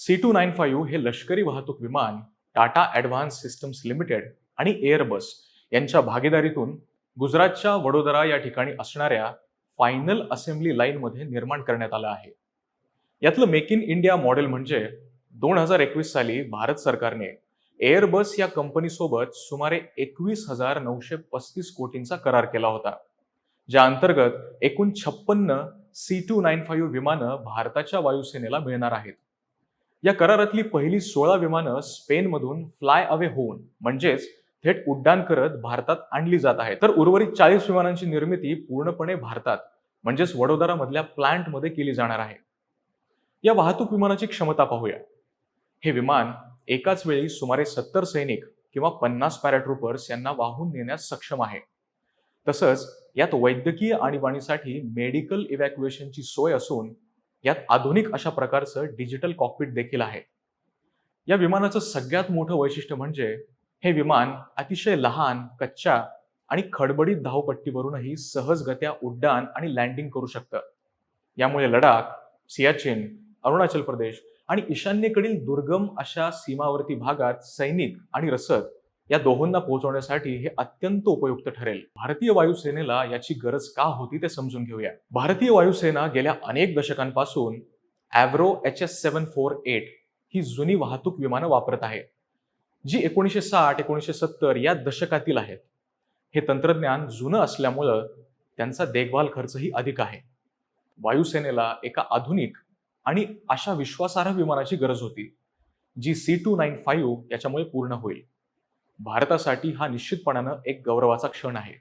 C295 हे लष्करी वाहतूक विमान टाटा ॲडव्हान्स सिस्टम्स लिमिटेड आणि एअरबस यांच्या भागीदारीतून गुजरातच्या वडोदरा या ठिकाणी असणाऱ्या फायनल असेंब्ली लाईनमध्ये निर्माण करण्यात आलं आहे. यातलं मेक इन इंडिया मॉडेल म्हणजे 2021 साली भारत सरकारने एअरबस या कंपनीसोबत सुमारे 21,935 कोटींचा करार केला होता, ज्या अंतर्गत एकूण 56 C295 विमानं भारताच्या वायुसेनेला मिळणार आहेत. या करारातली पहिली 16 विमानं स्पेनमधून फ्लाय अवे होऊन म्हणजेच थेट उड्डाण करत भारतात आणली जात आहेत, तर उर्वरित 40 विमानांची निर्मिती पूर्णपणे भारतात म्हणजेच वडोदरामधल्या प्लांटमध्ये केली जाणार आहे. या वाहतूक विमानाची क्षमता पाहूया. हे विमान एकाच वेळी सुमारे 70 सैनिक किंवा 50 पॅराट्रूपर्स यांना वाहून नेण्यास सक्षम आहे. तसंच यात वैद्यकीय आणीबाणीसाठी मेडिकल इव्हॅक्युएशनची सोय असून यात आधुनिक अशा प्रकारचं डिजिटल कॉकपिट देखील आहे. या विमानाचं सगळ्यात मोठं वैशिष्ट्य म्हणजे हे विमान अतिशय लहान, कच्च्या आणि खडबडीत धावपट्टीवरूनही सहजगत्या उड्डाण आणि लँडिंग करू शकतं. यामुळे लडाख, सियाचीन, अरुणाचल प्रदेश आणि ईशान्येकडील दुर्गम अशा सीमावर्ती भागात सैनिक आणि रसद या दोहोंना पोहोचवण्यासाठी हे अत्यंत उपयुक्त ठरेल. भारतीय वायुसेनेला याची गरज का होती ते समजून घेऊया. भारतीय वायुसेना गेल्या अनेक दशकांपासून एव्रो HS-748 ही जुनी वाहतूक विमानं वापरत आहे, जी 1960-1970 या दशकातील आहेत. हे तंत्रज्ञान जुनं असल्यामुळं त्यांचा देखभाल खर्चही अधिक आहे. वायुसेनेला एका आधुनिक आणि अशा विश्वासार्ह विमानाची गरज होती, जी C295 याच्यामुळे पूर्ण होईल. भारतासाठी हा निश्चितपणानं एक गौरवाचा क्षण आहे.